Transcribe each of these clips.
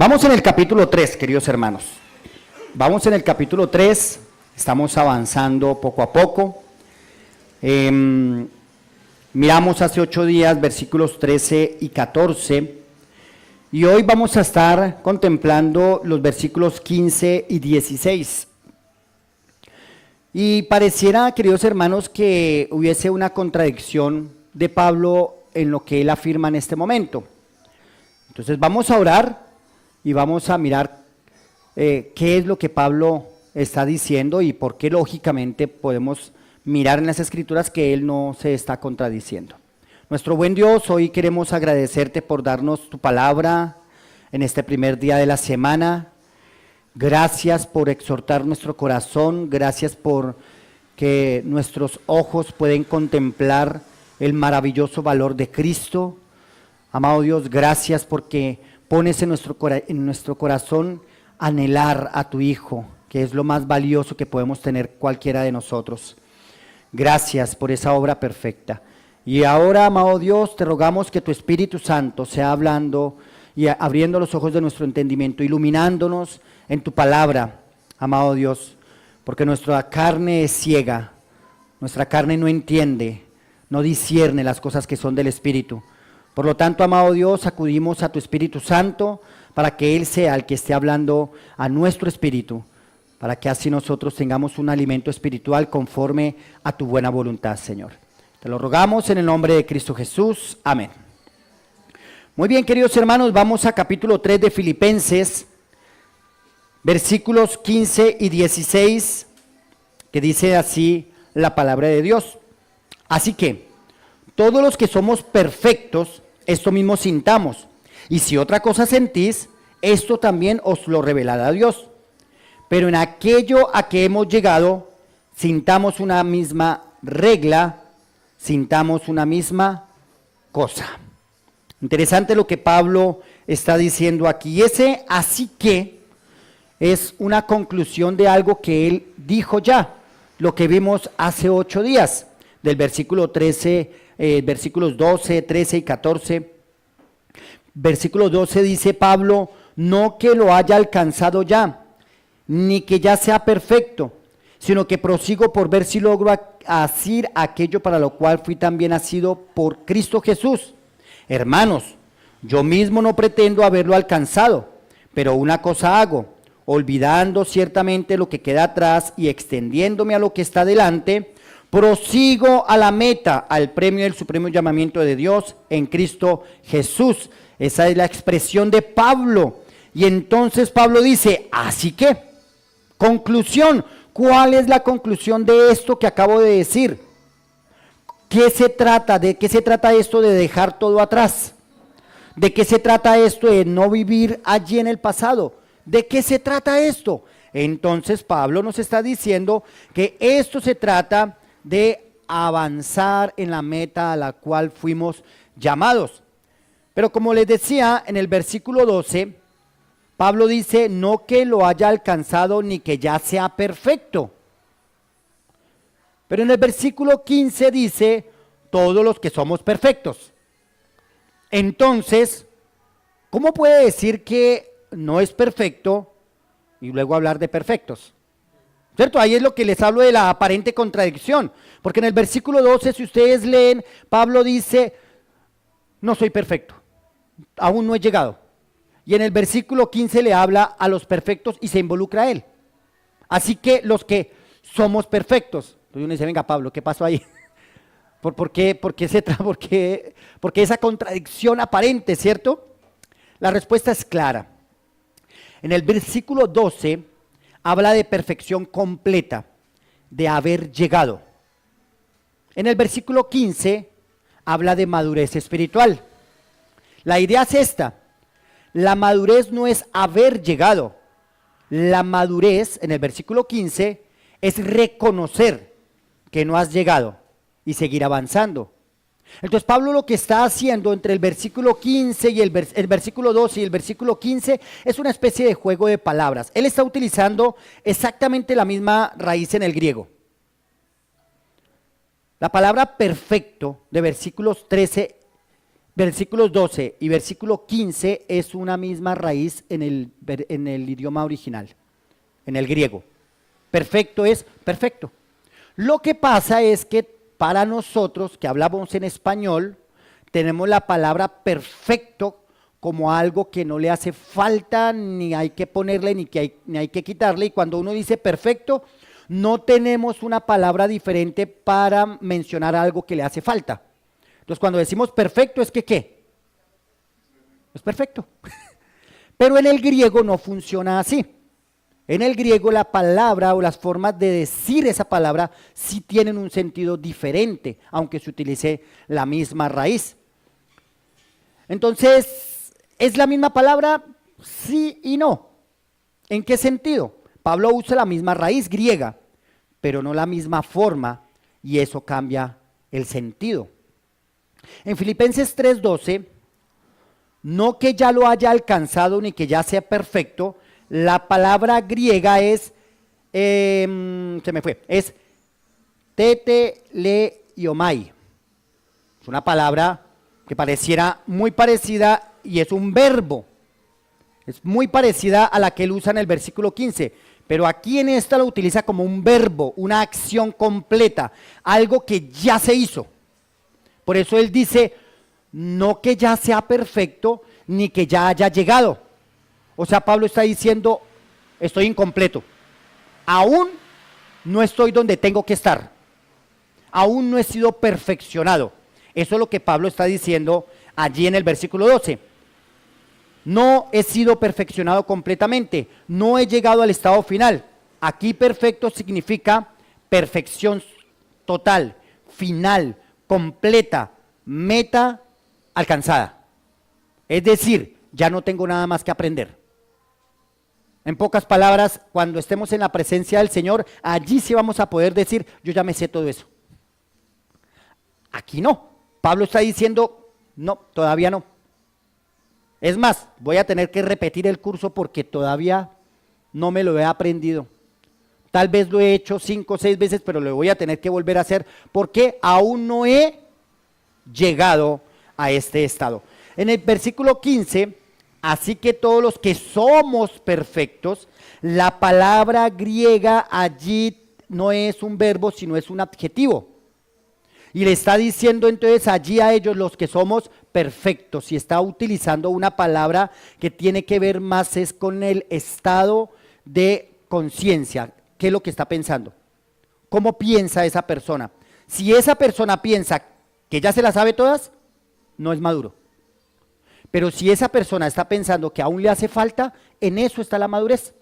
Vamos en el capítulo 3, queridos hermanos. Vamos en el capítulo 3, estamos avanzando poco a poco. Miramos hace 8 días versículos 13 y 14 y hoy vamos a estar contemplando los versículos 15 y 16. Y pareciera, queridos hermanos, que hubiese una contradicción de Pablo en lo que él afirma en este momento. Entonces vamos a orar y vamos a mirar qué es lo que Pablo está diciendo y por qué lógicamente podemos mirar en las Escrituras que él no se está contradiciendo. Nuestro buen Dios, hoy queremos agradecerte por darnos tu palabra en este primer día de la semana. Gracias por exhortar nuestro corazón, gracias por que nuestros ojos pueden contemplar el maravilloso valor de Cristo. Amado Dios, gracias porque pones en nuestro corazón anhelar a tu Hijo, que es lo más valioso que podemos tener cualquiera de nosotros. Gracias por esa obra perfecta. Y ahora, amado Dios, te rogamos que tu Espíritu Santo sea hablando y abriendo los ojos de nuestro entendimiento, iluminándonos en tu palabra, amado Dios, porque nuestra carne es ciega, nuestra carne no entiende, no discierne las cosas que son del Espíritu. Por lo tanto, amado Dios, acudimos a tu Espíritu Santo para que Él sea el que esté hablando a nuestro espíritu, para que así nosotros tengamos un alimento espiritual conforme a tu buena voluntad, Señor. Te lo rogamos en el nombre de Cristo Jesús. Amén. Muy bien, queridos hermanos, vamos a capítulo 3 de Filipenses, versículos 15 y 16, que dice así la palabra de Dios. Así que, todos los que somos perfectos, esto mismo sintamos, y si otra cosa sentís, esto también os lo revelará Dios. Pero en aquello a que hemos llegado, sintamos una misma regla, sintamos una misma cosa. Interesante lo que Pablo está diciendo aquí. Ese así que es una conclusión de algo que él dijo ya, lo que vimos hace 8 días, del versículo 13, versículos 12, 13 y 14. Versículo 12 dice Pablo, no que lo haya alcanzado ya, ni que ya sea perfecto, sino que prosigo por ver si logro asir aquello para lo cual fui también asido por Cristo Jesús. Hermanos, yo mismo no pretendo haberlo alcanzado, pero una cosa hago, olvidando ciertamente lo que queda atrás y extendiéndome a lo que está delante, prosigo a la meta, al premio del supremo llamamiento de Dios en Cristo Jesús. Esa es la expresión de Pablo. Y entonces Pablo dice, así que, conclusión, ¿cuál es la conclusión de esto que acabo de decir? ¿Qué se trata? ¿De qué se trata esto de dejar todo atrás? ¿De qué se trata esto de no vivir allí en el pasado? ¿De qué se trata esto? Entonces Pablo nos está diciendo que esto se trata de avanzar en la meta a la cual fuimos llamados. Pero como les decía, en el versículo 12, Pablo dice, no que lo haya alcanzado ni que ya sea perfecto. Pero en el versículo 15 dice, todos los que somos perfectos. Entonces, ¿cómo puede decir que no es perfecto y luego hablar de perfectos? ¿Cierto? Ahí es lo que les hablo de la aparente contradicción. Porque en el versículo 12, si ustedes leen, Pablo dice, no soy perfecto, aún no he llegado. Y en el versículo 15 le habla a los perfectos y se involucra a él. Así que los que somos perfectos. Entonces uno dice, venga Pablo, ¿qué pasó ahí? ¿Por qué esa contradicción aparente, cierto? La respuesta es clara. En el versículo 12 habla de perfección completa, de haber llegado. En el versículo 15 habla de madurez espiritual. La idea es esta. La madurez no es haber llegado. La madurez, en el versículo 15, es reconocer que no has llegado y seguir avanzando. Entonces Pablo lo que está haciendo entre el versículo 15 y el versículo 12 y el versículo 15 es una especie de juego de palabras. Él está utilizando exactamente la misma raíz en el griego. La palabra perfecto de versículos 13 versículos 12 y versículo 15 es una misma raíz en el idioma original, en el griego. Perfecto es perfecto. Lo que pasa es que para nosotros que hablamos en español, tenemos la palabra perfecto como algo que no le hace falta, ni hay que ponerle, ni hay que quitarle. Y cuando uno dice perfecto, no tenemos una palabra diferente para mencionar algo que le hace falta. Entonces, cuando decimos perfecto, es que ¿qué? Es perfecto. Pero en el griego no funciona así. En el griego la palabra o las formas de decir esa palabra sí tienen un sentido diferente, aunque se utilice la misma raíz. Entonces, ¿es la misma palabra? Sí y no. ¿En qué sentido? Pablo usa la misma raíz griega, pero no la misma forma, y eso cambia el sentido. En Filipenses 3:12, no que ya lo haya alcanzado ni que ya sea perfecto, la palabra griega es, es teteleomai. Es una palabra que pareciera muy parecida y es un verbo. Es muy parecida a la que él usa en el versículo 15, pero aquí en esta lo utiliza como un verbo, una acción completa, algo que ya se hizo. Por eso él dice, no que ya sea perfecto, ni que ya haya llegado. O sea, Pablo está diciendo, estoy incompleto. Aún no estoy donde tengo que estar. Aún no he sido perfeccionado. Eso es lo que Pablo está diciendo allí en el versículo 12. No he sido perfeccionado completamente. No he llegado al estado final. Aquí perfecto significa perfección total, final, completa, meta alcanzada. Es decir, ya no tengo nada más que aprender. En pocas palabras, cuando estemos en la presencia del Señor, allí sí vamos a poder decir, yo ya me sé todo eso. Aquí no. Pablo está diciendo, no, todavía no. Es más, voy a tener que repetir el curso porque todavía no me lo he aprendido. Tal vez lo he hecho 5 o 6 veces, pero lo voy a tener que volver a hacer porque aún no he llegado a este estado. En el versículo 15, así que todos los que somos perfectos, la palabra griega allí no es un verbo, sino es un adjetivo. Y le está diciendo entonces allí a ellos los que somos perfectos, y está utilizando una palabra que tiene que ver más es con el estado de conciencia. ¿Qué es lo que está pensando? ¿Cómo piensa esa persona? Si esa persona piensa que ya se las sabe todas, no es maduro. Pero si esa persona está pensando que aún le hace falta, en eso está la madurez.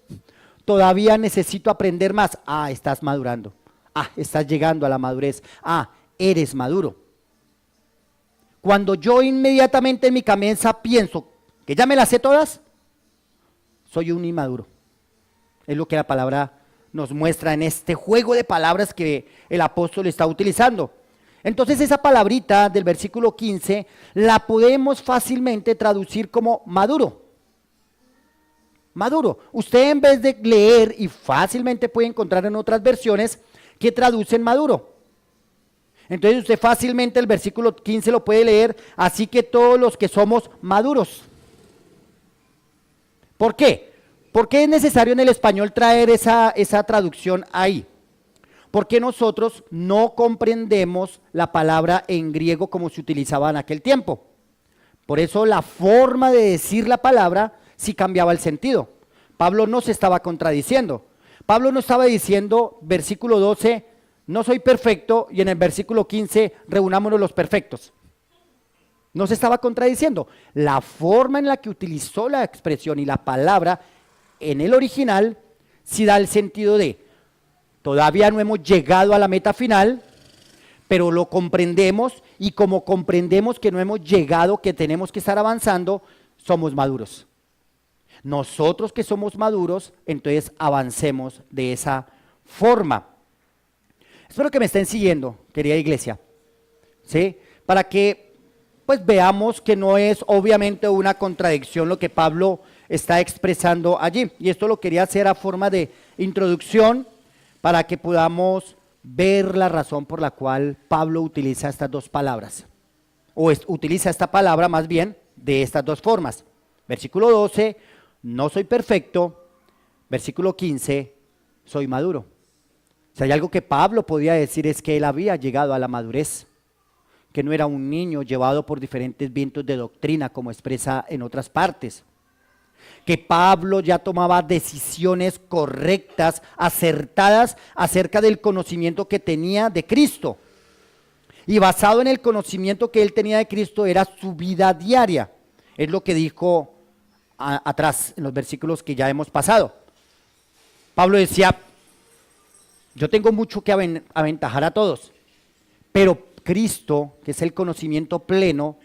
Todavía necesito aprender más. Ah, estás madurando. Ah, estás llegando a la madurez. Ah, eres maduro. Cuando yo inmediatamente en mi cabeza pienso que ya me las sé todas, soy un inmaduro. Es lo que la palabra nos muestra en este juego de palabras que el apóstol está utilizando. Entonces esa palabrita del versículo 15 la podemos fácilmente traducir como maduro. Maduro. Usted en vez de leer, y fácilmente puede encontrar en otras versiones que traducen maduro. Entonces usted fácilmente el versículo 15 lo puede leer, así que todos los que somos maduros. ¿Por qué? ¿Por qué es necesario en el español traer esa traducción ahí? Porque nosotros no comprendemos la palabra en griego como se utilizaba en aquel tiempo. Por eso la forma de decir la palabra sí cambiaba el sentido. Pablo no se estaba contradiciendo. Pablo no estaba diciendo, versículo 12, no soy perfecto, y en el versículo 15, reunámonos los perfectos. No se estaba contradiciendo. La forma en la que utilizó la expresión y la palabra en el original sí da el sentido de, todavía no hemos llegado a la meta final, pero lo comprendemos, y como comprendemos que no hemos llegado, que tenemos que estar avanzando, somos maduros. Nosotros que somos maduros, entonces avancemos de esa forma. Espero que me estén siguiendo, querida iglesia, ¿sí? Para que pues veamos que no es obviamente una contradicción lo que Pablo está expresando allí. Y esto lo quería hacer a forma de introducción para que podamos ver la razón por la cual Pablo utiliza estas dos palabras. utiliza esta palabra más bien de estas dos formas. Versículo 12, no soy perfecto. Versículo 15, soy maduro. Si hay algo que Pablo podía decir es que él había llegado a la madurez, que no era un niño llevado por diferentes vientos de doctrina como expresa en otras partes, que Pablo ya tomaba decisiones correctas, acertadas acerca del conocimiento que tenía de Cristo. Y basado en el conocimiento que él tenía de Cristo era su vida diaria. Es lo que dijo atrás en los versículos que ya hemos pasado. Pablo decía, yo tengo mucho que aventajar a todos, pero Cristo, que es el conocimiento pleno,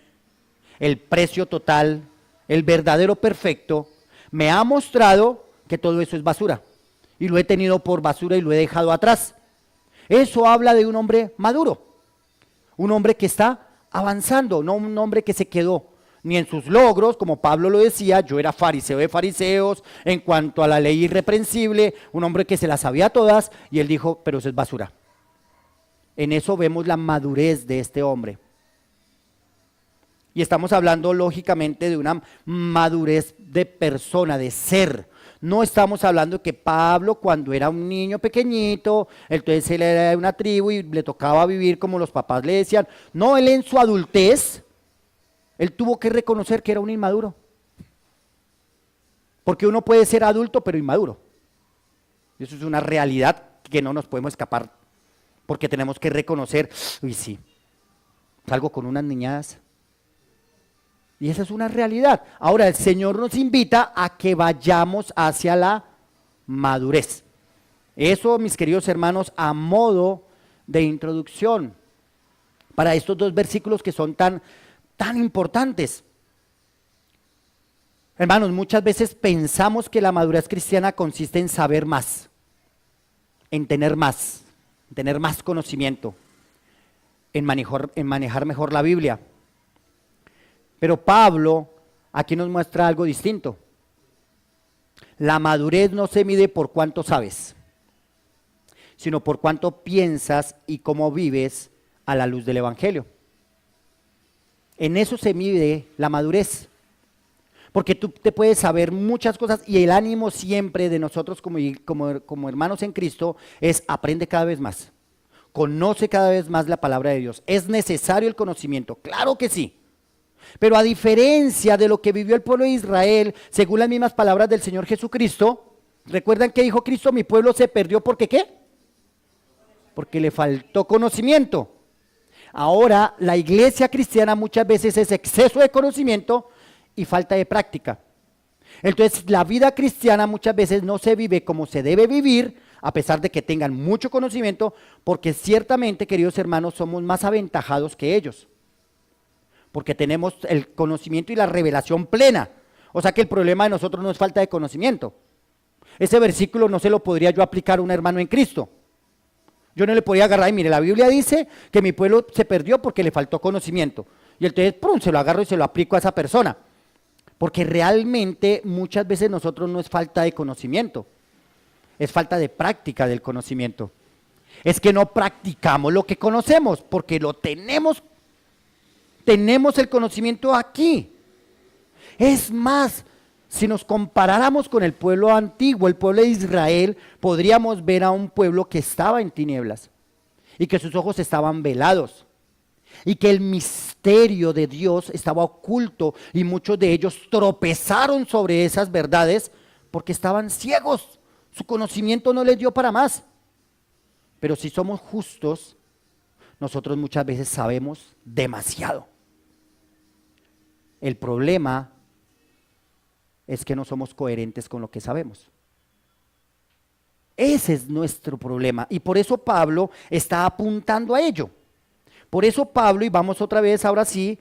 el precio total, el verdadero perfecto, me ha mostrado que todo eso es basura. Y lo he tenido por basura y lo he dejado atrás. Eso habla de un hombre maduro, un hombre que está avanzando, no un hombre que se quedó ni en sus logros, como Pablo lo decía, yo era fariseo de fariseos, en cuanto a la ley irreprensible, un hombre que se las sabía todas, y él dijo, pero eso es basura. En eso vemos la madurez de este hombre. Y estamos hablando lógicamente de una madurez de persona, de ser. No estamos hablando que Pablo cuando era un niño pequeñito, entonces él era de una tribu y le tocaba vivir como los papás le decían. No, él en su adultez, él tuvo que reconocer que era un inmaduro. Porque uno puede ser adulto pero inmaduro. Eso es una realidad que no nos podemos escapar. Porque tenemos que reconocer, uy sí, salgo con unas niñadas. Y esa es una realidad. Ahora el Señor nos invita a que vayamos hacia la madurez. Eso, mis queridos hermanos, a modo de introducción para estos dos versículos que son tan importantes. Hermanos, muchas veces pensamos que la madurez cristiana consiste en saber más, en tener más conocimiento, en manejar mejor la Biblia. Pero Pablo aquí nos muestra algo distinto. La madurez no se mide por cuánto sabes, sino por cuánto piensas y cómo vives a la luz del Evangelio. En eso se mide la madurez. Porque tú te puedes saber muchas cosas y el ánimo siempre de nosotros como hermanos en Cristo es aprende cada vez más. Conoce cada vez más la palabra de Dios. ¿Es necesario el conocimiento? Claro que sí. Pero a diferencia de lo que vivió el pueblo de Israel, según las mismas palabras del Señor Jesucristo, ¿recuerdan que dijo Cristo? Mi pueblo se perdió ¿porque qué? Porque le faltó conocimiento. Ahora, la iglesia cristiana muchas veces es exceso de conocimiento y falta de práctica. Entonces, la vida cristiana muchas veces no se vive como se debe vivir, a pesar de que tengan mucho conocimiento, porque ciertamente, queridos hermanos, somos más aventajados que ellos. Porque tenemos el conocimiento y la revelación plena. O sea que el problema de nosotros no es falta de conocimiento. Ese versículo no se lo podría yo aplicar a un hermano en Cristo. Yo no le podía agarrar y mire, la Biblia dice que mi pueblo se perdió porque le faltó conocimiento. Y entonces, ¡prum!, se lo agarro y se lo aplico a esa persona. Porque realmente muchas veces nosotros no es falta de conocimiento, es falta de práctica del conocimiento. Es que no practicamos lo que conocemos, porque lo tenemos el conocimiento aquí. Es más, si nos comparáramos con el pueblo antiguo, el pueblo de Israel, podríamos ver a un pueblo que estaba en tinieblas y que sus ojos estaban velados y que el misterio de Dios estaba oculto y muchos de ellos tropezaron sobre esas verdades porque estaban ciegos, su conocimiento no les dio para más. Pero si somos justos, nosotros muchas veces sabemos demasiado. El problema es que no somos coherentes con lo que sabemos. Ese es nuestro problema y por eso Pablo está apuntando a ello. Por eso Pablo, y vamos otra vez ahora sí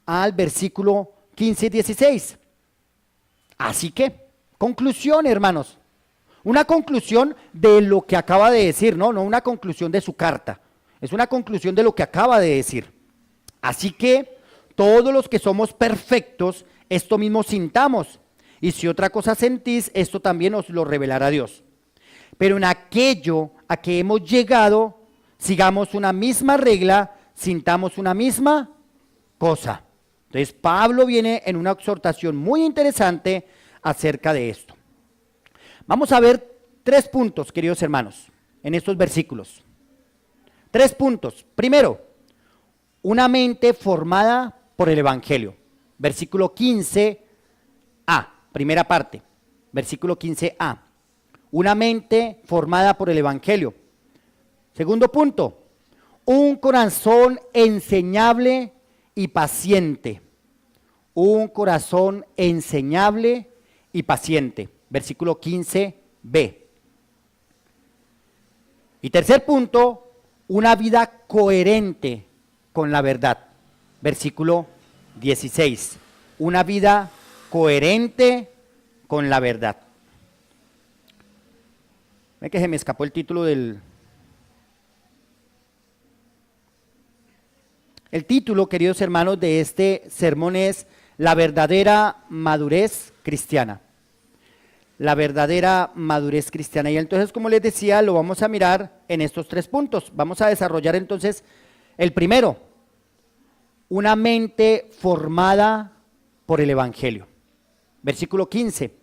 al versículo 15 y 16. Así que, conclusión, hermanos. Una conclusión de lo que acaba de decir, no una conclusión de su carta. Es una conclusión de lo que acaba de decir. Así que todos los que somos perfectos, esto mismo sintamos. Y si otra cosa sentís, esto también os lo revelará Dios. Pero en aquello a que hemos llegado, sigamos una misma regla, sintamos una misma cosa. Entonces Pablo viene en una exhortación muy interesante acerca de esto. Vamos a ver 3 puntos, queridos hermanos, en estos versículos. 3 puntos. Primero, una mente formada por el Evangelio. Versículo 15a, primera parte. Versículo 15a. Una mente formada por el Evangelio. Segundo punto, un corazón enseñable y paciente. Un corazón enseñable y paciente. Versículo 15b. Y tercer punto, una vida coherente con la verdad. Versículo 16. Una vida coherente con la verdad. Ve que se me escapó el título del... El título, queridos hermanos, de este sermón es La verdadera madurez cristiana. La verdadera madurez cristiana. Y entonces, como les decía, lo vamos a mirar en estos 3 puntos. Vamos a desarrollar entonces el primero, una mente formada por el Evangelio. Versículo 15,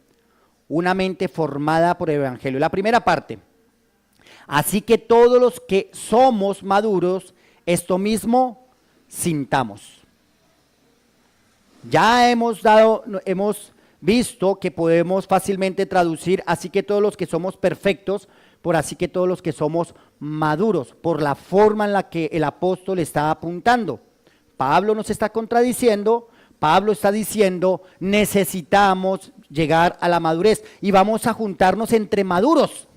una mente formada por el Evangelio. La primera parte, así que todos los que somos maduros, esto mismo sintamos. Ya hemos visto que podemos fácilmente traducir, así que todos los que somos perfectos, por así que todos los que somos maduros, por la forma en la que el apóstol está apuntando. Pablo nos está contradiciendo, Pablo está diciendo, necesitamos llegar a la madurez y vamos a juntarnos entre maduros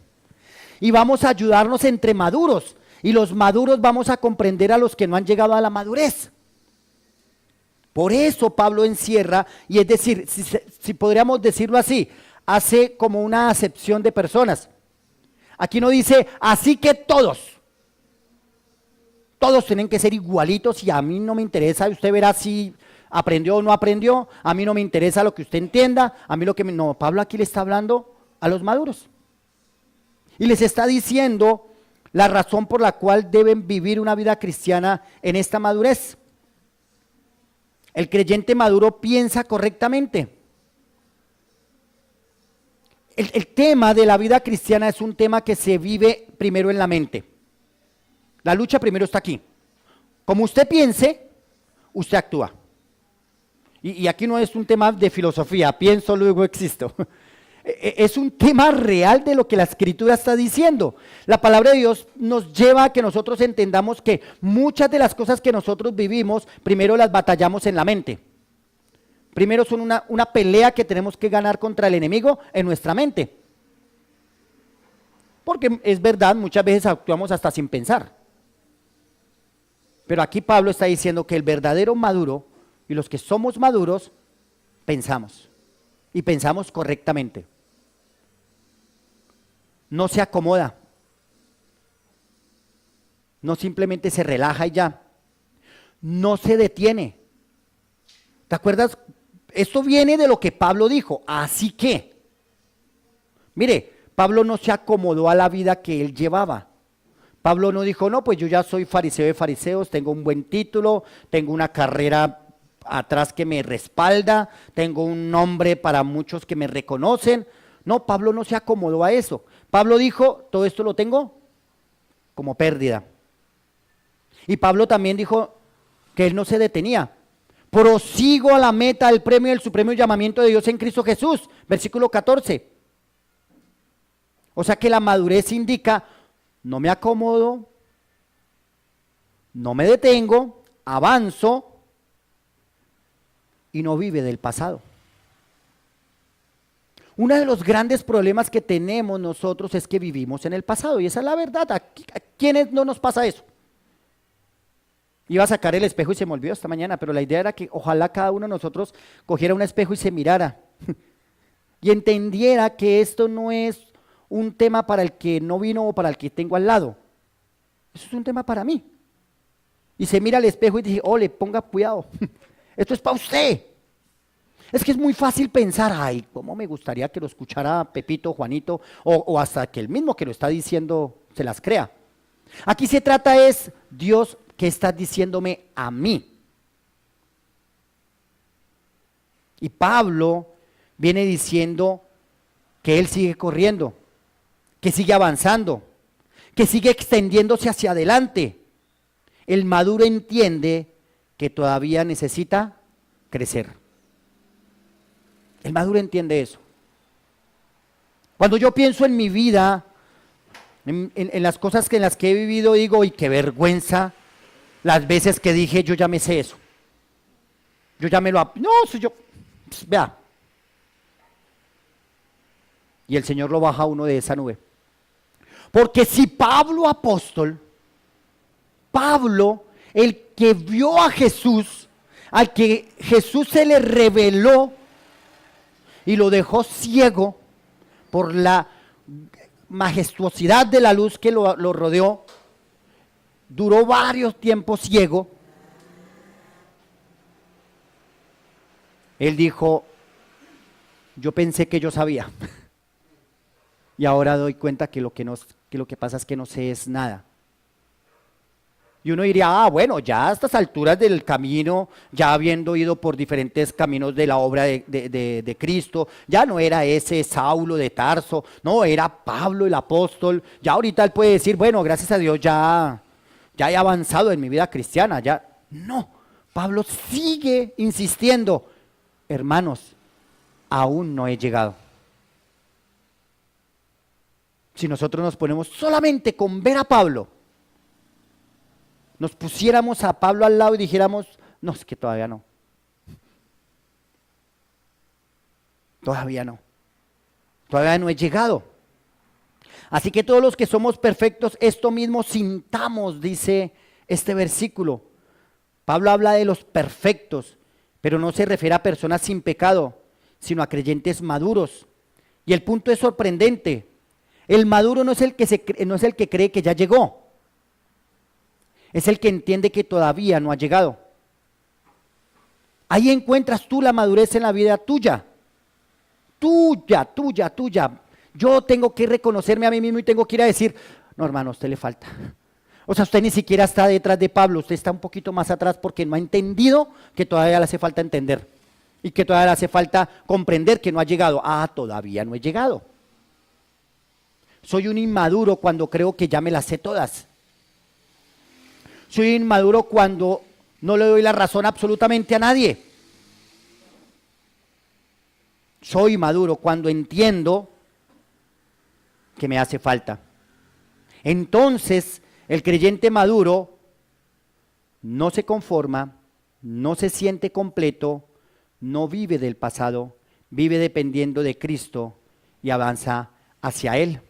y vamos a ayudarnos entre maduros y los maduros vamos a comprender a los que no han llegado a la madurez. Por eso Pablo encierra, y es decir, si podríamos decirlo así, hace como una acepción de personas. Aquí no dice, así que todos tienen que ser igualitos y a mí no me interesa, usted verá si aprendió o no aprendió, a mí no me interesa lo que usted entienda, a mí lo que me... No, Pablo aquí le está hablando a los maduros. Y les está diciendo la razón por la cual deben vivir una vida cristiana en esta madurez. El creyente maduro piensa correctamente. El tema de la vida cristiana es un tema que se vive primero en la mente. La lucha primero está aquí. Como usted piense, usted actúa. Y aquí no es un tema de filosofía, pienso, luego existo. Es un tema real de lo que la Escritura está diciendo. La palabra de Dios nos lleva a que nosotros entendamos que muchas de las cosas que nosotros vivimos, primero las batallamos en la mente. Primero son una pelea que tenemos que ganar contra el enemigo en nuestra mente. Porque es verdad, muchas veces actuamos hasta sin pensar. Pero aquí Pablo está diciendo que el verdadero maduro y los que somos maduros, pensamos. Y pensamos correctamente. No se acomoda, no simplemente se relaja y ya, no se detiene. ¿Te acuerdas? Esto viene de lo que Pablo dijo, así que, mire, Pablo no se acomodó a la vida que él llevaba. Pablo no dijo, no, pues yo ya soy fariseo de fariseos, tengo un buen título, tengo una carrera atrás que me respalda, tengo un nombre para muchos que me reconocen. No, Pablo no se acomodó a eso. Pablo dijo, todo esto lo tengo como pérdida. Y Pablo también dijo que él no se detenía. Prosigo a la meta del premio del supremo llamamiento de Dios en Cristo Jesús. Versículo 14. O sea que la madurez indica, no me acomodo, no me detengo, avanzo y no vive del pasado. Uno de los grandes problemas que tenemos nosotros es que vivimos en el pasado, y esa es la verdad. ¿A quiénes no nos pasa eso? Iba a sacar el espejo y se me olvidó esta mañana, pero la idea era que ojalá cada uno de nosotros cogiera un espejo y se mirara y entendiera que esto no es un tema para el que no vino o para el que tengo al lado. Eso es un tema para mí. Y se mira al espejo y dice, ole, ponga cuidado, esto es para usted. Es que es muy fácil pensar, ay, cómo me gustaría que lo escuchara Pepito, Juanito, o hasta que el mismo que lo está diciendo se las crea. Aquí se trata es, Dios, ¿qué estás diciéndome a mí? Y Pablo viene diciendo que él sigue corriendo, que sigue avanzando, que sigue extendiéndose hacia adelante. El maduro entiende que todavía necesita crecer. El maduro entiende eso. Cuando yo pienso en mi vida, en las cosas en las que he vivido, digo, y qué vergüenza las veces que dije, yo ya me sé eso. Yo ya me lo... No, si yo... Pues, vea. Y el Señor lo baja a uno de esa nube. Porque si Pablo apóstol, Pablo, el que vio a Jesús, al que Jesús se le reveló y lo dejó ciego por la majestuosidad de la luz que lo rodeó, duró varios tiempos ciego. Él dijo, yo pensé que yo sabía y ahora doy cuenta que lo que pasa es que no sé es nada. Y uno diría, bueno, ya a estas alturas del camino, ya habiendo ido por diferentes caminos de la obra de Cristo, ya no era ese Saulo de Tarso, no, era Pablo el apóstol. Ya ahorita él puede decir, bueno, gracias a Dios ya he avanzado en mi vida cristiana, ya. No, Pablo sigue insistiendo, hermanos, aún no he llegado. Si nosotros nos ponemos solamente con ver a Pablo, nos pusiéramos a Pablo al lado y dijéramos, no, es que todavía no. Todavía no. Todavía no he llegado. Así que todos los que somos perfectos, esto mismo sintamos, dice este versículo. Pablo habla de los perfectos, pero no se refiere a personas sin pecado, sino a creyentes maduros. Y el punto es sorprendente. El maduro no es el que cree que ya llegó. Es el que entiende que todavía no ha llegado. Ahí encuentras tú la madurez en la vida tuya. Tuya. Yo tengo que reconocerme a mí mismo y tengo que ir a decir, no hermano, a usted le falta. O sea, usted ni siquiera está detrás de Pablo, usted está un poquito más atrás porque no ha entendido que todavía le hace falta entender. Y que todavía le hace falta comprender que no ha llegado. Todavía no he llegado. Soy un inmaduro cuando creo que ya me las sé todas. Soy inmaduro cuando no le doy la razón absolutamente a nadie. Soy maduro cuando entiendo que me hace falta. Entonces, el creyente maduro no se conforma, no se siente completo, no vive del pasado, vive dependiendo de Cristo y avanza hacia Él.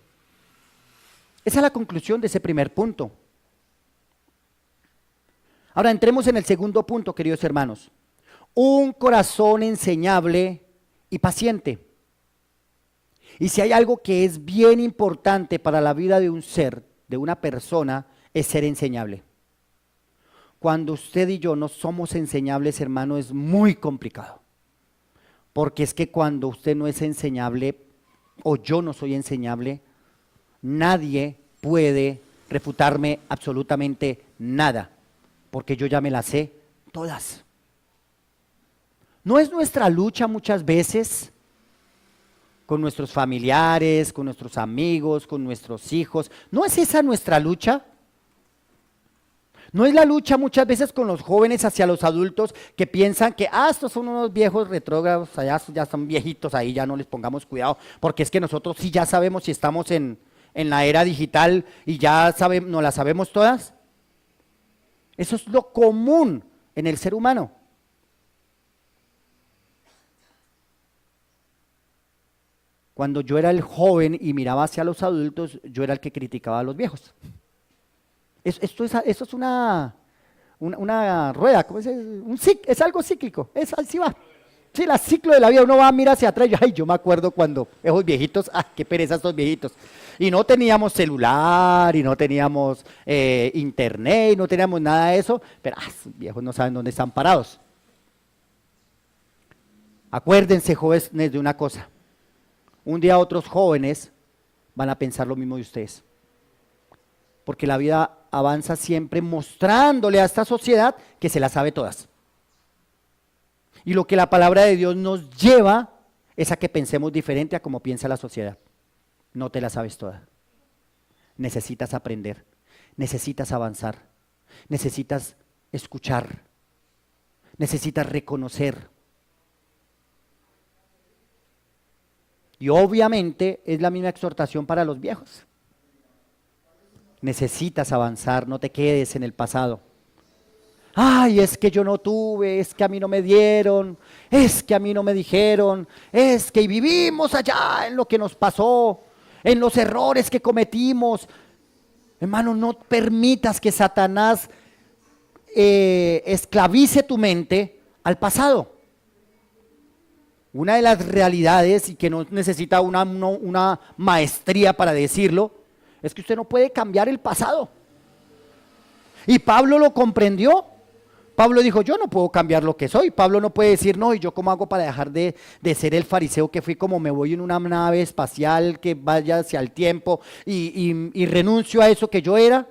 Esa es la conclusión de ese primer punto. Ahora entremos en el segundo punto, queridos hermanos. Un corazón enseñable y paciente. Y si hay algo que es bien importante para la vida de un ser, de una persona, es ser enseñable. Cuando usted y yo no somos enseñables, hermano, es muy complicado. Porque es que cuando usted no es enseñable, o yo no soy enseñable, nadie puede refutarme absolutamente nada. Porque yo ya me las sé todas. ¿No es nuestra lucha muchas veces con nuestros familiares, con nuestros amigos, con nuestros hijos? ¿No es esa nuestra lucha? ¿No es la lucha muchas veces con los jóvenes hacia los adultos que piensan que estos son unos viejos retrógrados, allá ya son viejitos, ahí ya no les pongamos cuidado, porque es que nosotros sí ya sabemos si estamos en la era digital y ya sabemos, ¿no la sabemos todas? Eso es lo común en el ser humano. Cuando yo era el joven y miraba hacia los adultos, yo era el que criticaba a los viejos. Esto es una rueda, ¿cómo es algo cíclico, así va. Sí, el ciclo de la vida, uno va a mirar hacia atrás y yo me acuerdo cuando esos viejitos, qué pereza estos viejitos. Y no teníamos celular, y no teníamos internet, y no teníamos nada de eso, pero esos viejos no saben dónde están parados. Acuérdense, jóvenes, de una cosa. Un día otros jóvenes van a pensar lo mismo de ustedes. Porque la vida avanza siempre mostrándole a esta sociedad que se las sabe todas. Y lo que la palabra de Dios nos lleva es a que pensemos diferente a como piensa la sociedad. No te la sabes toda. Necesitas aprender, necesitas avanzar, necesitas escuchar, necesitas reconocer. Y obviamente es la misma exhortación para los viejos. Necesitas avanzar, no te quedes en el pasado. Ay, es que yo no tuve, es que a mí no me dieron, es que a mí no me dijeron, es que vivimos allá en lo que nos pasó, en los errores que cometimos. Hermano, no permitas que Satanás esclavice tu mente al pasado. Una de las realidades, y que no necesita una maestría para decirlo, es que usted no puede cambiar el pasado. Y Pablo lo comprendió. Pablo dijo, yo no puedo cambiar lo que soy. Pablo no puede decir, no, ¿y yo cómo hago para dejar de ser el fariseo que fui, como me voy en una nave espacial que vaya hacia el tiempo y renuncio a eso que yo era?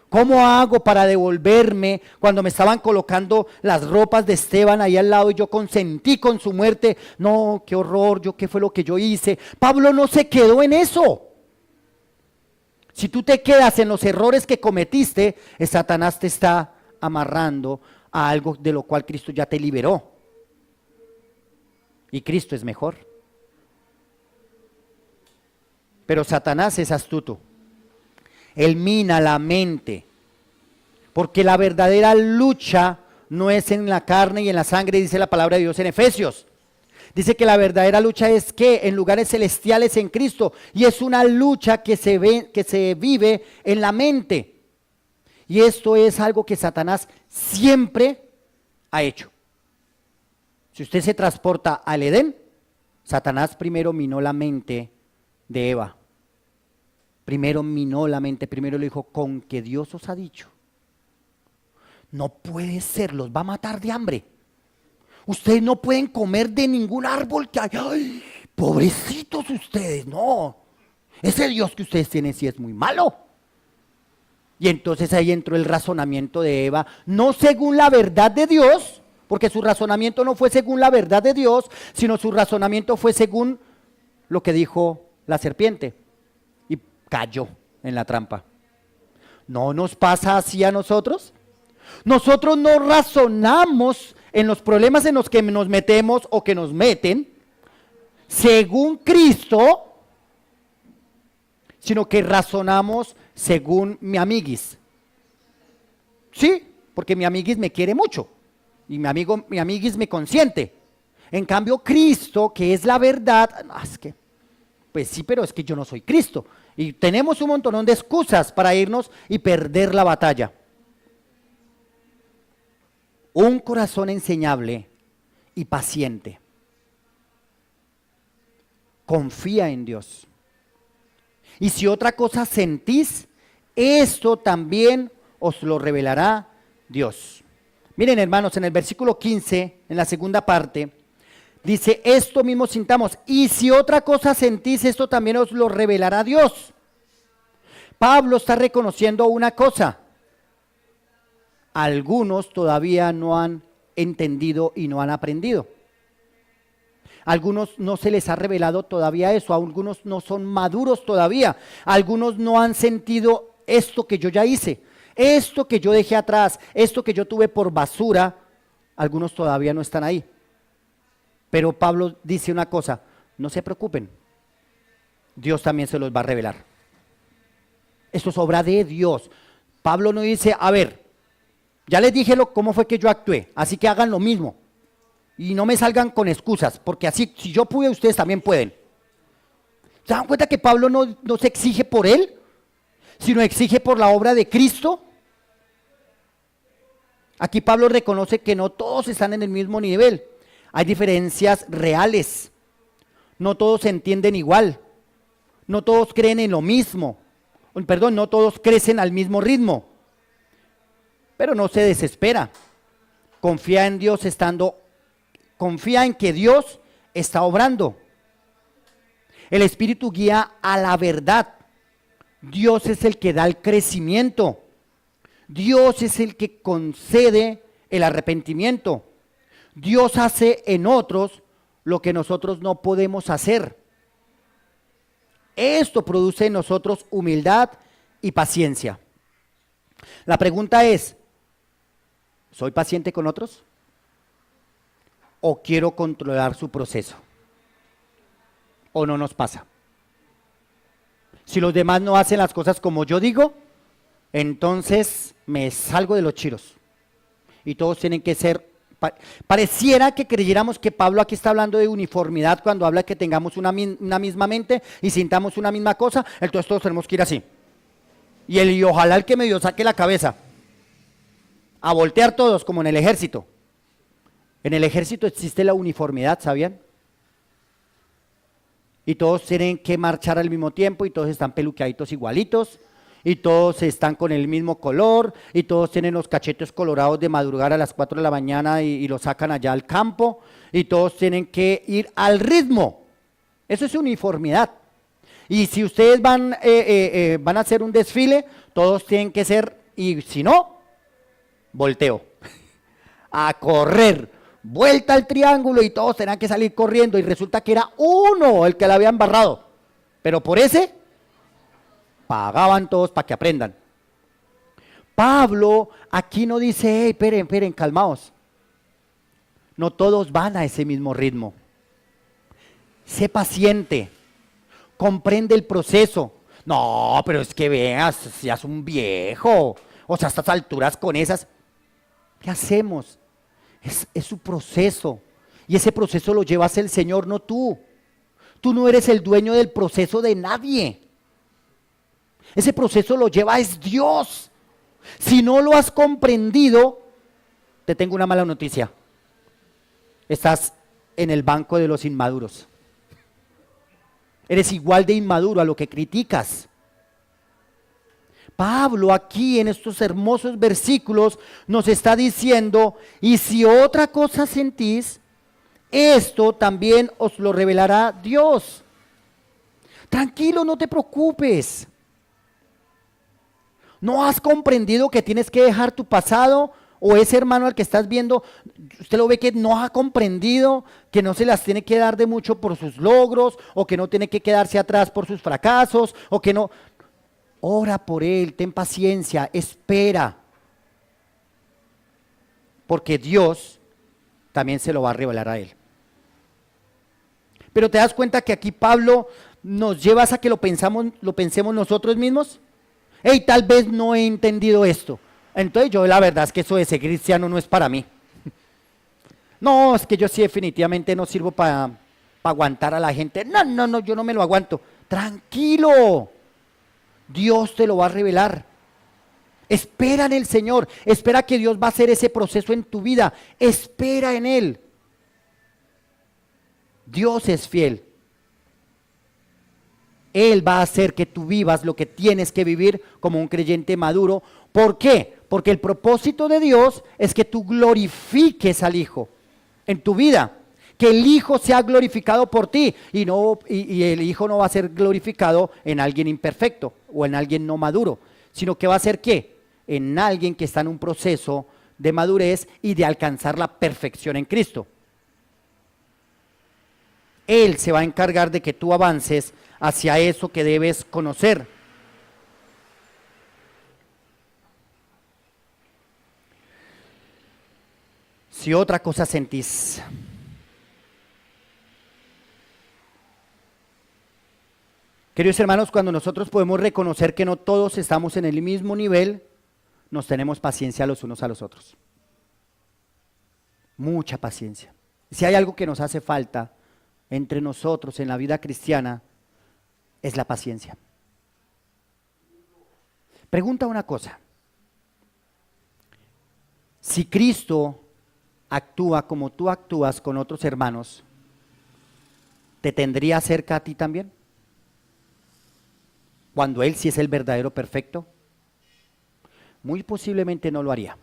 ¿Cómo hago para devolverme cuando me estaban colocando las ropas de Esteban ahí al lado y yo consentí con su muerte? No, qué horror, ¿qué fue lo que yo hice? Pablo no se quedó en eso. Si tú te quedas en los errores que cometiste, Satanás te está amarrando a algo de lo cual Cristo ya te liberó. Y Cristo es mejor. Pero Satanás es astuto. Él mina la mente. Porque la verdadera lucha no es en la carne y en la sangre, dice la palabra de Dios en Efesios. Dice que la verdadera lucha es que en lugares celestiales en Cristo. Y es una lucha que se vive en la mente. Y esto es algo que Satanás siempre ha hecho. Si usted se transporta al Edén, Satanás primero minó la mente de Eva. Primero minó la mente, primero le dijo, con que Dios os ha dicho. No puede ser, los va a matar de hambre. Ustedes no pueden comer de ningún árbol que hay. ¡Ay, pobrecitos ustedes! No, ese Dios que ustedes tienen sí es muy malo. Y entonces ahí entró el razonamiento de Eva, no según la verdad de Dios, porque su razonamiento no fue según la verdad de Dios, sino su razonamiento fue según lo que dijo la serpiente. Y cayó en la trampa. ¿No nos pasa así a nosotros? Nosotros no razonamos en los problemas en los que nos metemos o que nos meten, según Cristo, sino que razonamos según mi amiguis. Sí, porque mi amiguis me quiere mucho y mi amiguis me consiente. En cambio, Cristo, que es la verdad, es que, pues sí, pero es que yo no soy Cristo. Y tenemos un montón de excusas para irnos y perder la batalla. Un corazón enseñable y paciente. Confía en Dios. Y si otra cosa sentís, esto también os lo revelará Dios. Miren, hermanos, en el versículo 15, en la segunda parte, dice, esto mismo sintamos. Y si otra cosa sentís, esto también os lo revelará Dios. Pablo está reconociendo una cosa. Algunos todavía no han entendido y no han aprendido. Algunos no se les ha revelado todavía eso, algunos no son maduros todavía, algunos no han sentido esto que yo ya hice, esto que yo dejé atrás, esto que yo tuve por basura, algunos todavía no están ahí. Pero Pablo dice una cosa, no se preocupen, Dios también se los va a revelar. Esto es obra de Dios. Pablo no dice, a ver, ya les dije cómo fue que yo actué, así que hagan lo mismo. Y no me salgan con excusas, porque así, si yo pude, ustedes también pueden. ¿Se dan cuenta que Pablo no se exige por él, sino exige por la obra de Cristo? Aquí Pablo reconoce que no todos están en el mismo nivel. Hay diferencias reales. No todos se entienden igual. No todos creen en lo mismo. Perdón, no todos crecen al mismo ritmo. Pero no se desespera. Confía en Dios confía en que Dios está obrando. El Espíritu guía a la verdad. Dios es el que da el crecimiento. Dios es el que concede el arrepentimiento. Dios hace en otros lo que nosotros no podemos hacer. Esto produce en nosotros humildad y paciencia. La pregunta es, ¿soy paciente con otros? ¿O quiero controlar su proceso? ¿O no nos pasa? Si los demás no hacen las cosas como yo digo, entonces me salgo de los chiros. Y todos tienen que ser... Pareciera que creyéramos que Pablo aquí está hablando de uniformidad cuando habla que tengamos una misma mente y sintamos una misma cosa, entonces todos tenemos que ir así. Y ojalá el que medio saque la cabeza. A voltear todos como en el ejército. En el ejército existe la uniformidad, ¿sabían? Y todos tienen que marchar al mismo tiempo y todos están peluqueaditos igualitos y todos están con el mismo color y todos tienen los cachetes colorados de madrugar a las 4 de la mañana y los sacan allá al campo y todos tienen que ir al ritmo. Eso es uniformidad. Y si ustedes van a hacer un desfile, todos tienen que ser, y si no, volteo, a correr. Vuelta al triángulo y todos tenían que salir corriendo y resulta que era uno el que la había embarrado, pero por ese pagaban todos para que aprendan. Pablo aquí no dice, hey, esperen, calmaos. No todos van a ese mismo ritmo. Sé paciente, comprende el proceso. No, pero es que veas, ya es un viejo, o sea, a estas alturas con esas, ¿qué hacemos? Es su proceso, y ese proceso lo llevas el Señor, no tú. Tú no eres el dueño del proceso de nadie. Ese proceso lo lleva es Dios. Si no lo has comprendido, te tengo una mala noticia. Estás en el banco de los inmaduros. Eres igual de inmaduro a lo que criticas. Pablo aquí en estos hermosos versículos nos está diciendo, y si otra cosa sentís, esto también os lo revelará Dios. Tranquilo, no te preocupes. ¿No has comprendido que tienes que dejar tu pasado? O ese hermano al que estás viendo, usted lo ve que no ha comprendido, que no se las tiene que dar de mucho por sus logros, o que no tiene que quedarse atrás por sus fracasos, o que no... Ora por él, ten paciencia, espera. Porque Dios también se lo va a revelar a él. Pero te das cuenta que aquí Pablo nos lleva a que lo pensemos nosotros mismos. Hey, tal vez no he entendido esto. Entonces yo la verdad es que eso de ser cristiano no es para mí. No, es que yo sí definitivamente no sirvo para aguantar a la gente. No, yo no me lo aguanto. Tranquilo. Dios te lo va a revelar. Espera en el Señor, espera que Dios va a hacer ese proceso en tu vida, espera en Él. Dios es fiel. Él va a hacer que tú vivas lo que tienes que vivir como un creyente maduro. ¿Por qué? Porque el propósito de Dios es que tú glorifiques al Hijo en tu vida. Que el Hijo sea glorificado por ti y el Hijo no va a ser glorificado en alguien imperfecto o en alguien no maduro, sino que va a ser ¿qué? En alguien que está en un proceso de madurez y de alcanzar la perfección en Cristo. Él se va a encargar de que tú avances hacia eso que debes conocer. Si otra cosa sentís, queridos hermanos, cuando nosotros podemos reconocer que no todos estamos en el mismo nivel, nos tenemos paciencia los unos a los otros. Mucha paciencia. Si hay algo que nos hace falta entre nosotros en la vida cristiana, es la paciencia. Pregunta una cosa. Si Cristo actúa como tú actúas con otros hermanos, ¿te tendría cerca a ti también? Cuando Él sí es el verdadero perfecto, muy posiblemente no lo haría.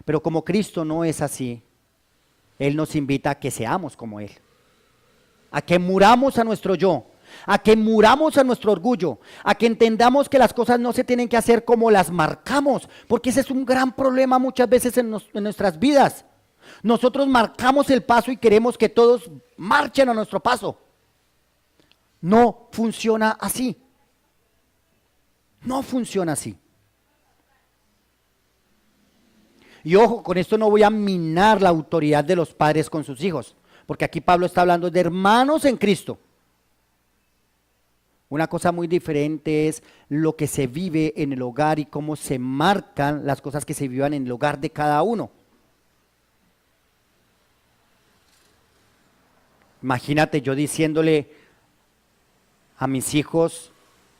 Pero como Cristo no es así, Él nos invita a que seamos como Él. A que muramos a nuestro yo, a que muramos a nuestro orgullo, a que entendamos que las cosas no se tienen que hacer como las marcamos, porque ese es un gran problema muchas veces en nuestras vidas. Nosotros marcamos el paso y queremos que todos marchen a nuestro paso. No funciona así. No funciona así. Y ojo, con esto no voy a minar la autoridad de los padres con sus hijos, porque aquí Pablo está hablando de hermanos en Cristo. Una cosa muy diferente es lo que se vive en el hogar y cómo se marcan las cosas que se vivan en el hogar de cada uno. Imagínate yo diciéndole a mis hijos,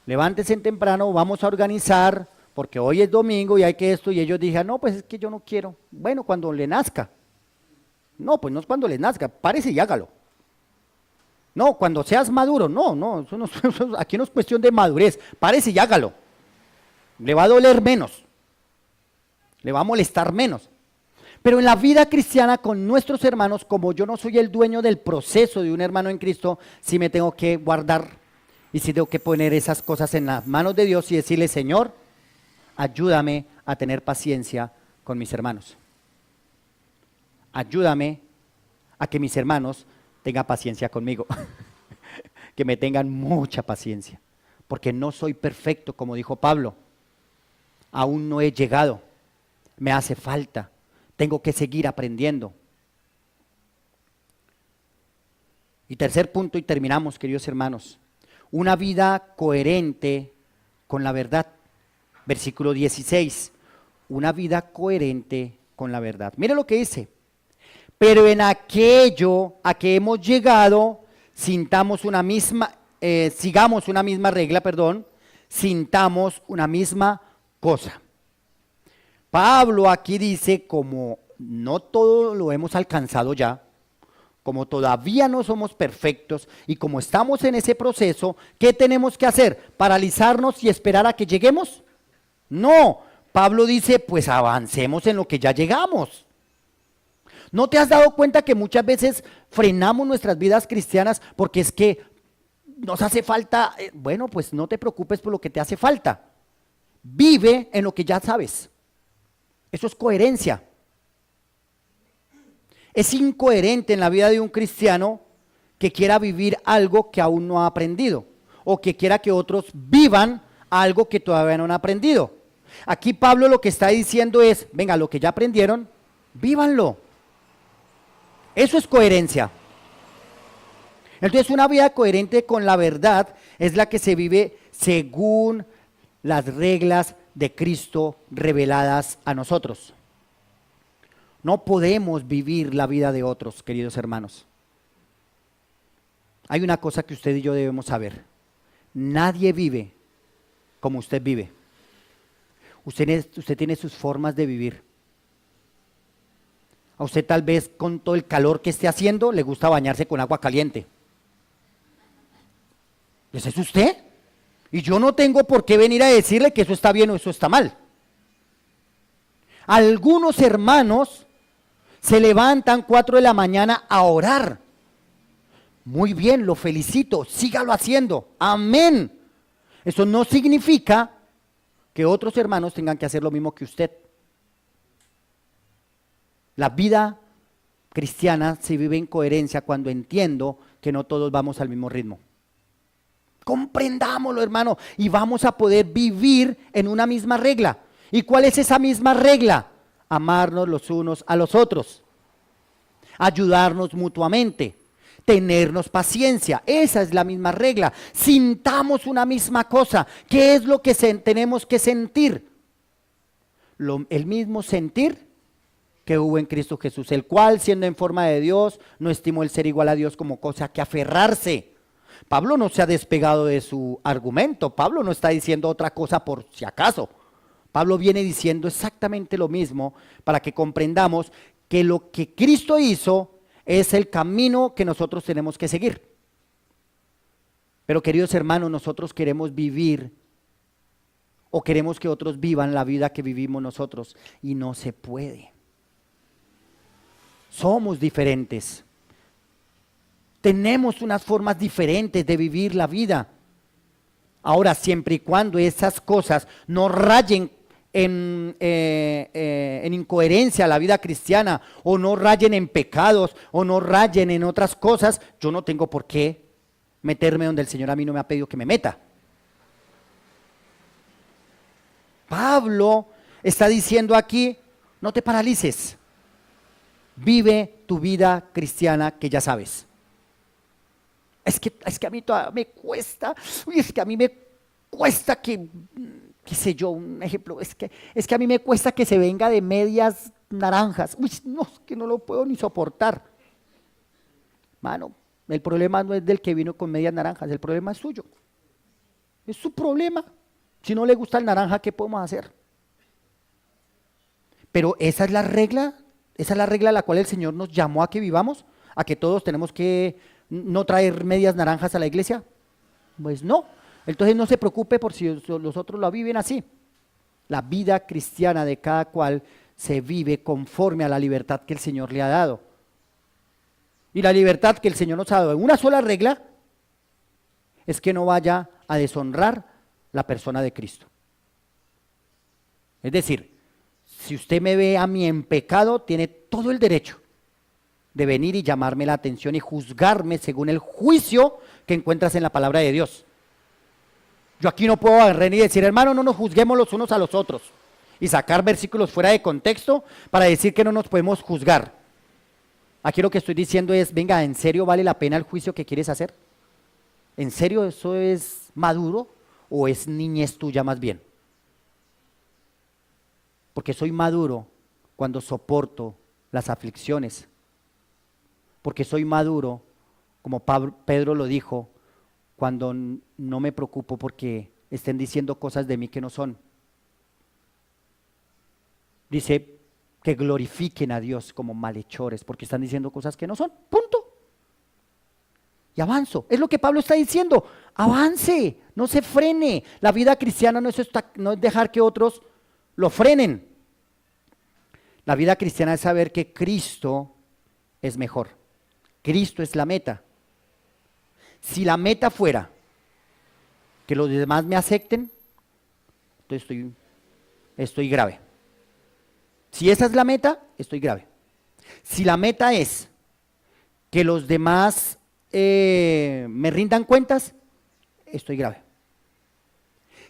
levántense temprano, vamos a organizar, porque hoy es domingo y hay que esto, y ellos dijeron, no, pues es que yo no quiero. Bueno, cuando le nazca. No, pues no es cuando le nazca, párese y hágalo. No, cuando seas maduro, no, aquí no es cuestión de madurez, párese y hágalo. Le va a doler menos, le va a molestar menos. Pero en la vida cristiana con nuestros hermanos, como yo no soy el dueño del proceso de un hermano en Cristo, sí me tengo que guardar y sí tengo que poner esas cosas en las manos de Dios y decirle, Señor, ayúdame a tener paciencia con mis hermanos. Ayúdame a que mis hermanos tengan paciencia conmigo, que me tengan mucha paciencia, porque no soy perfecto, como dijo Pablo, aún no he llegado, me hace falta, tengo que seguir aprendiendo. Y tercer punto y terminamos, queridos hermanos, una vida coherente con la verdad. Versículo 16, una vida coherente con la verdad. Mire lo que dice. Pero en aquello a que hemos llegado, sigamos una misma regla, sintamos una misma cosa. Pablo aquí dice, como no todo lo hemos alcanzado ya, como todavía no somos perfectos y como estamos en ese proceso, ¿qué tenemos que hacer? ¿Paralizarnos y esperar a que lleguemos? No, Pablo dice, pues avancemos en lo que ya llegamos. ¿No te has dado cuenta que muchas veces frenamos nuestras vidas cristianas porque es que nos hace falta? Bueno, pues no te preocupes por lo que te hace falta. Vive en lo que ya sabes. Eso es coherencia. Es incoherente en la vida de un cristiano que quiera vivir algo que aún no ha aprendido o que quiera que otros vivan algo que todavía no han aprendido. Aquí Pablo lo que está diciendo es, venga, lo que ya aprendieron, vívanlo. Eso es coherencia. Entonces, una vida coherente con la verdad es la que se vive según las reglas de Cristo reveladas a nosotros. No podemos vivir la vida de otros, queridos hermanos. Hay una cosa que usted y yo debemos saber. Nadie vive como usted vive. Usted tiene sus formas de vivir. A usted tal vez con todo el calor que esté haciendo le gusta bañarse con agua caliente. ¿Ese es usted? Y yo no tengo por qué venir a decirle que eso está bien o eso está mal. Algunos hermanos se levantan 4 de la mañana a orar. Muy bien, lo felicito, sígalo haciendo. Amén. Eso no significa que otros hermanos tengan que hacer lo mismo que usted. La vida cristiana se vive en coherencia cuando entiendo que no todos vamos al mismo ritmo. Comprendámoslo, hermano, y vamos a poder vivir en una misma regla. ¿Y cuál es esa misma regla? Amarnos los unos a los otros, ayudarnos mutuamente, tenernos paciencia. Esa es la misma regla. Sintamos una misma cosa. ¿Qué es lo que tenemos que sentir? El mismo sentir que hubo en Cristo Jesús, el cual, siendo en forma de Dios, no estimó el ser igual a Dios como cosa que aferrarse. Pablo no se ha despegado de su argumento. Pablo no está diciendo otra cosa por si acaso. Pablo viene diciendo exactamente lo mismo para que comprendamos que lo que Cristo hizo es el camino que nosotros tenemos que seguir. Pero queridos hermanos, nosotros queremos vivir o queremos que otros vivan la vida que vivimos nosotros y no se puede. Somos diferentes. Tenemos unas formas diferentes de vivir la vida. Ahora, siempre y cuando esas cosas no rayen en incoherencia la vida cristiana, o no rayen en pecados, o no rayen en otras cosas, yo no tengo por qué meterme donde el Señor a mí no me ha pedido que me meta. Pablo está diciendo aquí, no te paralices, vive tu vida cristiana que ya sabes. Es que a mí todavía me cuesta, es que a mí me cuesta que, qué sé yo, un ejemplo, es que a mí me cuesta que se venga de medias naranjas. Uy, no, es que no lo puedo ni soportar. Mano, el problema no es del que vino con medias naranjas, el problema es suyo. Es su problema. Si no le gusta el naranja, ¿qué podemos hacer? Pero esa es la regla a la cual el Señor nos llamó a que vivamos, a que todos tenemos que no traer medias naranjas a la iglesia. Pues no. Entonces no se preocupe por si los otros lo viven así. La vida cristiana de cada cual se vive conforme a la libertad que el Señor le ha dado. Y la libertad que el Señor nos ha dado en una sola regla es que no vaya a deshonrar la persona de Cristo. Es decir, si usted me ve a mí en pecado, tiene todo el derecho de venir y llamarme la atención y juzgarme según el juicio que encuentras en la palabra de Dios. Yo aquí no puedo agarrar y decir, hermano, no nos juzguemos los unos a los otros y sacar versículos fuera de contexto para decir que no nos podemos juzgar. Aquí lo que estoy diciendo es, venga, ¿en serio vale la pena el juicio que quieres hacer? ¿En serio eso es maduro o es niñez tuya más bien? Porque soy maduro cuando soporto las aflicciones. Porque soy maduro, como Pedro lo dijo, cuando no me preocupo porque estén diciendo cosas de mí que no son. Dice que glorifiquen a Dios como malhechores porque están diciendo cosas que no son, punto. Y avanzo, es lo que Pablo está diciendo, avance, no se frene. La vida cristiana no es dejar que otros lo frenen. La vida cristiana es saber que Cristo es mejor, Cristo es la meta. Si la meta fuera que los demás me acepten, entonces estoy grave. Si esa es la meta, estoy grave. Si la meta es que los demás me rindan cuentas, estoy grave.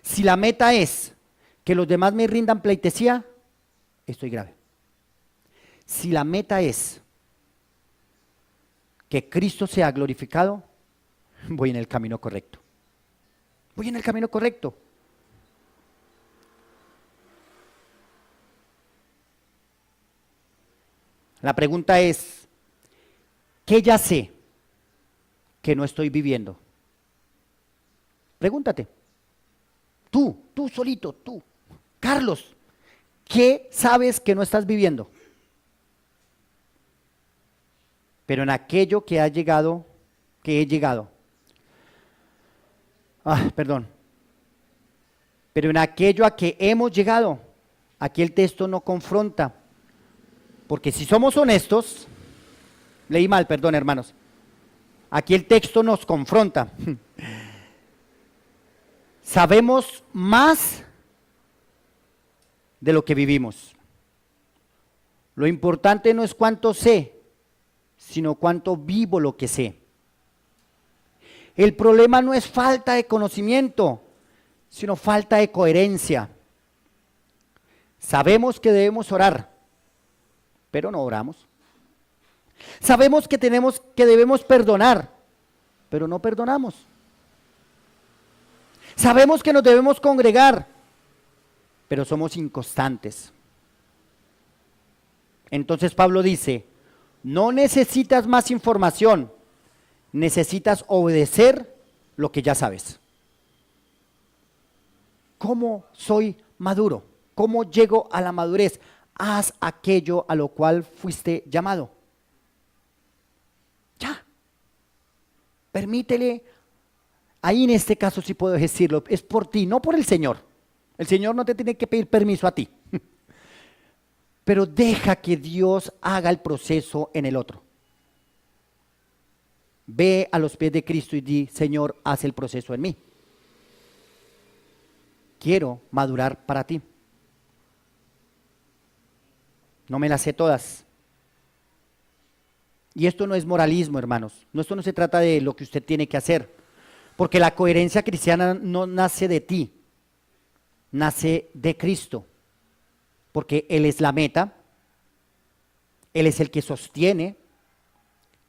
Si la meta es que los demás me rindan pleitesía, estoy grave. Si la meta es que Cristo sea glorificado, voy en el camino correcto. Voy en el camino correcto. La pregunta es, ¿qué ya sé que no estoy viviendo? Pregúntate. Tú solito, tú. Carlos, ¿qué sabes que no estás viviendo? Pero en aquello que he llegado, pero en aquello a que hemos llegado, aquí el texto no confronta, porque si somos honestos, leí mal, perdón hermanos, aquí el texto nos confronta. Sabemos más de lo que vivimos. Lo importante no es cuánto sé, sino cuánto vivo lo que sé. El problema no es falta de conocimiento, sino falta de coherencia. Sabemos que debemos orar, pero no oramos. Sabemos que debemos perdonar, pero no perdonamos. Sabemos que nos debemos congregar, pero somos inconstantes. Entonces Pablo dice, no necesitas más información, necesitas obedecer lo que ya sabes. ¿Cómo soy maduro? ¿Cómo llego a la madurez? Haz aquello a lo cual fuiste llamado. Ya. Permítele. Ahí en este caso sí puedo decirlo, es por ti, no por el Señor. El Señor no te tiene que pedir permiso a ti. Pero deja que Dios haga el proceso en el otro. Ve a los pies de Cristo y di, Señor, haz el proceso en mí. Quiero madurar para ti. No me las sé todas. Y esto no es moralismo, hermanos. No, esto no se trata de lo que usted tiene que hacer. Porque la coherencia cristiana no nace de ti, nace de Cristo. Porque Él es la meta, Él es el que sostiene,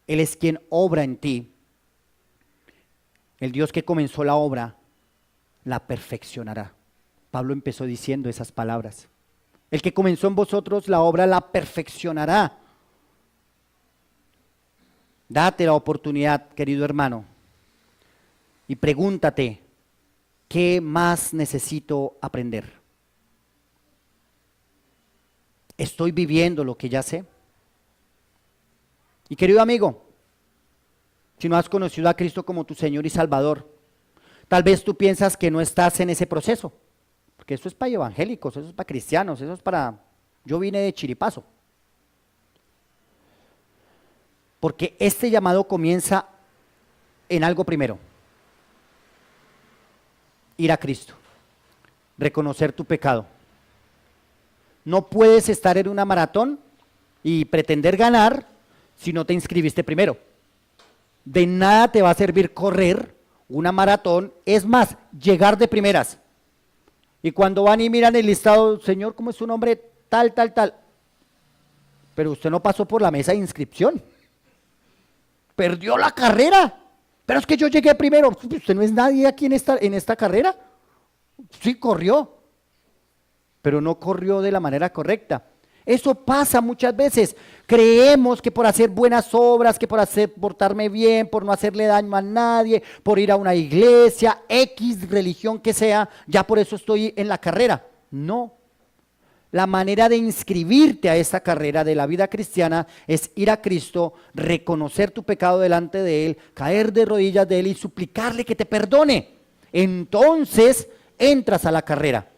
Él es quien obra en ti. El Dios que comenzó la obra, la perfeccionará. Pablo empezó diciendo esas palabras. El que comenzó en vosotros la obra, la perfeccionará. Date la oportunidad, querido hermano, y pregúntate, ¿qué más necesito aprender? ¿Estoy viviendo lo que ya sé? Y querido amigo, si no has conocido a Cristo como tu Señor y Salvador, tal vez tú piensas que no estás en ese proceso, porque eso es para evangélicos, eso es para cristianos, eso es para... Yo vine de chiripazo. Porque este llamado comienza en algo primero. Ir a Cristo, reconocer tu pecado. No puedes estar en una maratón y pretender ganar si no te inscribiste primero. De nada te va a servir correr una maratón, es más, llegar de primeras. Y cuando van y miran el listado, señor, ¿cómo es su nombre? Tal, tal, tal. Pero usted no pasó por la mesa de inscripción. Perdió la carrera. Pero es que yo llegué primero. Usted no es nadie aquí en esta carrera. Sí corrió, pero no corrió de la manera correcta. Eso pasa muchas veces. Creemos que por hacer buenas obras, que por portarme bien, por no hacerle daño a nadie, por ir a una iglesia, X religión que sea, ya por eso estoy en la carrera. No. La manera de inscribirte a esta carrera de la vida cristiana es ir a Cristo, reconocer tu pecado delante de Él, caer de rodillas de Él y suplicarle que te perdone. Entonces entras a la carrera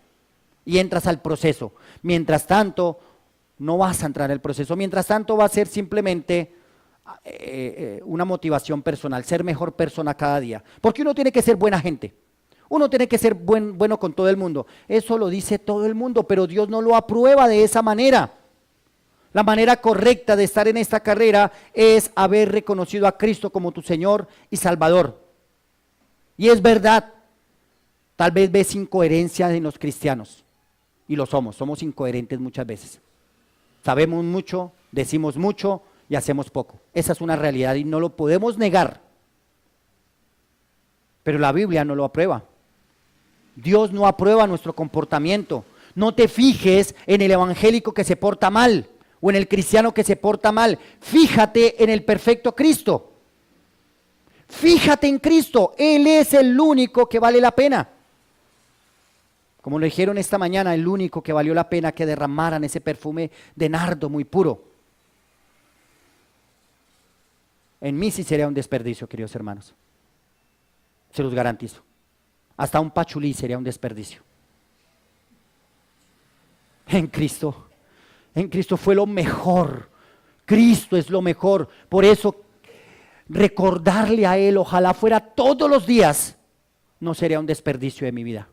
y entras al proceso. Mientras tanto, no vas a entrar en el proceso. Mientras tanto, va a ser simplemente una motivación personal, ser mejor persona cada día. Porque uno tiene que ser buena gente. Uno tiene que ser bueno con todo el mundo. Eso lo dice todo el mundo, pero Dios no lo aprueba de esa manera. La manera correcta de estar en esta carrera es haber reconocido a Cristo como tu Señor y Salvador. Y es verdad, tal vez ves incoherencia en los cristianos. Y lo somos incoherentes muchas veces. Sabemos mucho, decimos mucho y hacemos poco. Esa es una realidad y no lo podemos negar. Pero la Biblia no lo aprueba. Dios no aprueba nuestro comportamiento. No te fijes en el evangélico que se porta mal o en el cristiano que se porta mal. Fíjate en el perfecto Cristo. Fíjate en Cristo. Él es el único que vale la pena. Como lo dijeron esta mañana, el único que valió la pena que derramaran ese perfume de nardo muy puro. En mí sí sería un desperdicio, queridos hermanos. Se los garantizo. Hasta un pachulí sería un desperdicio. En Cristo fue lo mejor. Cristo es lo mejor. Por eso, recordarle a Él, ojalá fuera todos los días, no sería un desperdicio de mi vida.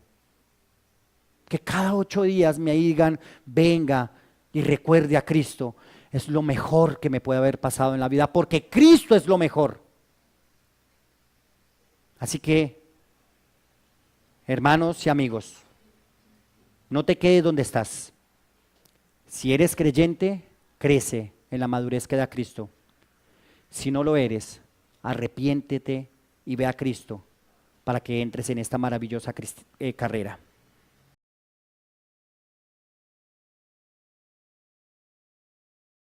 Que cada 8 días me digan, venga y recuerde a Cristo. Es lo mejor que me puede haber pasado en la vida, porque Cristo es lo mejor. Así que, hermanos y amigos, no te quedes donde estás. Si eres creyente, crece en la madurez que da Cristo. Si no lo eres, arrepiéntete y ve a Cristo para que entres en esta maravillosa carrera.